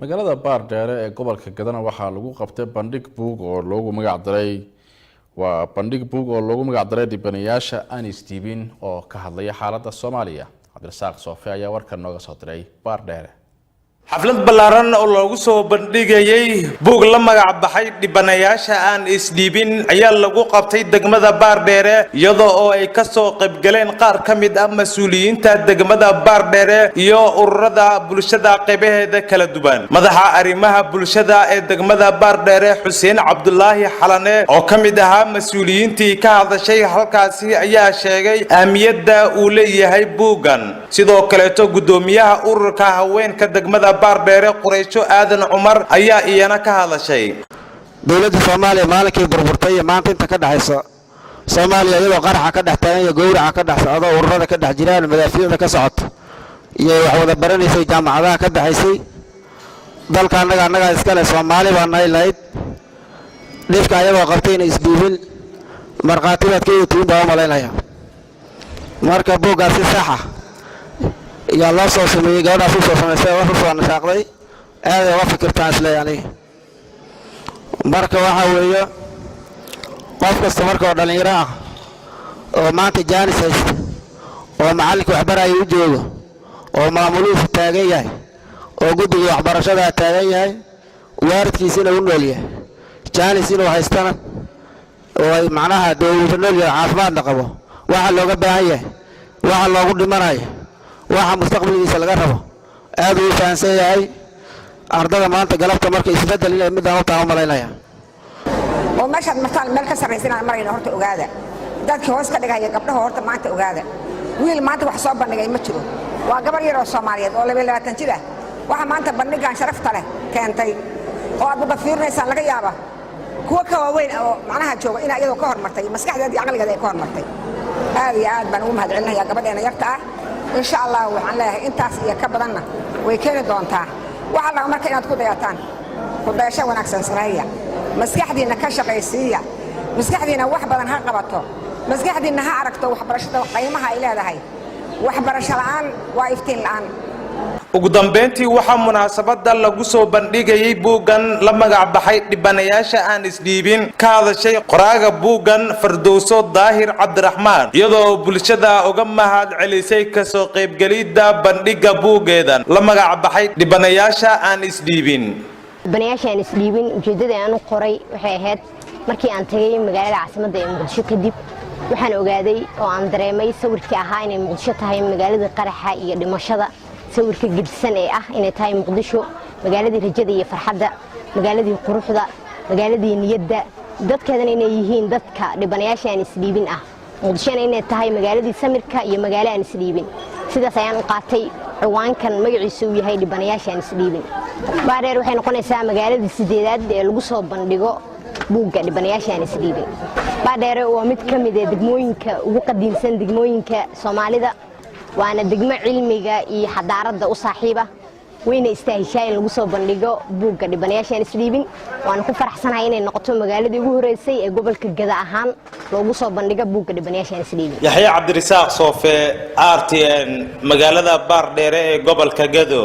magaalada Baardheere ee gobolka Gadana waxaa lagu qabtay bandhig buug oo loogu magac daray dibanayaasha aan isdiibin oo ka hadlaya xaaladda Soomaaliya. Cabdirasaaq Soofi ayaa warkan nooga soo diray Baardheere. xaflad ballaaran oo loogu soo bandhigayay buug la magac baxay dibanayaasha aan isdiibin ayaa lagu qabtay degmada Baardheere iyadoo oo ay ka soo qayb galeen qaar ka mid ah mas'uuliyiinta degmada Baardheere iyo ururada bulshada qaybaheeda kala duwan. madaxa arrimaha bulshada ee degmada Baardheere Xuseen Cabdullaahi Xalane oo ka mid ah mas'uuliyiintii ka hadashay halkaasi ayaa sheegay ahmiyadda uu leeyahay buugan. sidoo kale gudoomiyaha ururka haweenka degmada Baardheere Quraysho Aadan Cumar ayaa iyana ka hadashay. dawladda Soomaaliya maalinkii burburtay maanta inta ka dhaxayso Soomaaliya iyadoo qaraxa ka dhaxtay iyo gowraca ka dhaxsado ururada ka dhax jiraan madaafiyada ka socoto iyo wax wada baranaysay jaamacadaha ka dhaxaysay dalka anaga iska leh Soomaali baan nahay dhifka ayagoo qabtay in isdiibin marqaatibaadkeedu tiin baa malaynaya marka buugaasi sax ah يا الله صوص مي قاعد أشوف صوص أنا سوى صوص أنا شاقدي هذا وافكر تاسلي يعني مركب وحوية وافق استمرك ودلني راح وما تجاني سيس ومعلك وعبرة يوجوه ومعمولو في التاجية وجود وعبرة شذا التاجية وارد كيسين ونوليه جاني سين وهيستنا ومعناها دو ونوليه عافمان نقبه واحد لو قبل هاي واحد لو قد مرايه waxa mustaqbalkiisa laga rabo aad u faansan yahay ardada maanta galabta markay isbedel inay mid aan u taa malaynaya oo meesha meel ka sarreysana marayna horta ogaada dadkii hoos ka dhigaya gabdhaha horta maanta ogaada wiil maanta wax soo bandhigay ma jiro waa gabar yar oo Soomaaliyeed oo 22 jir ah waxa maanta bandhigan sharafta leh keentay oo aad uga fiirnaysan laga yaaba kuwa ka waaweyn oo macnaha jooga in ayadoo ka hormartay maskaxdeeda iyo aqligeeda ay ka hormartay aad iyo aad baan ugu mahadcelinayaa gabadheena yarta ah إن شاء الله وحنا له أنت أصير كبرنا ويكون دونتا وعلى عمرك إن تكون دياتان وبيشة ونكسن سرية مسكحدي نكشة قيسية مسكحدي نوح بدن هقبته مسكحدي نها عرقته وحبرشته وقيمها إلى هاي وحبرش الآن وايفتين الآن ugu dambeyntii waxa munaasabada lagu soo bandhigayay buugan la magac baxay dibanayaasha aan isdiibin ka hadashay qoraaga buugan Firdowso Daahir Cabdiraxmaan iyadoo bulshada uga mahad celisay ka soo qaybgalida bandhiga buugeedan la magac baxay dibanayaasha aan isdiibin ujeedada aan u qoray waxay ahayd markii aan tagay magaalada caasimadda ee Muqdisho kadib waxaan ogaaday oo aan dareemay sawirkii ahaa inay Muqdisho tahay magaalada qaraxa iyo dhimashada sawirka gidsan ee ah inay tahay Muqdisho magaaladii rajada iyo farxadda magaaladii quruxda magaaladii niyadda dadkeedana inay yihiin dadka dhibanayaasha aan isdiibin ah Muqdisho inay tahay magaaladii samirka iyo magaalada aan isdiibin sidaas ayaan u qaatay ciwaankan magaciisu uu yahay dhibanayaasha aan isdiibin Baardheere waxay noqonaysaa magaaladii sideedaad ee lagu soo bandhigo buugga dhibanayaasha aan isdiibin Baardheere waa mid ka mid ah degmooyinka ugu qadiimsan degmooyinka Soomaalida waana degmo cilmiga iyo xadaarada u saaxiiba wayna istaahishay in lagu soo bandhigo buugga dhibanayaasha aan isdiibin waan ku faraxsanahay inay noqoto magaaladii ugu horeysay ee gobolka Gada ahaan loogu soo bandhigo buugga dhibanayaasha aan isdiibin Yaxya Cabdirasaaq Soofe RTN magaalada Baardheere ee gobolka Gado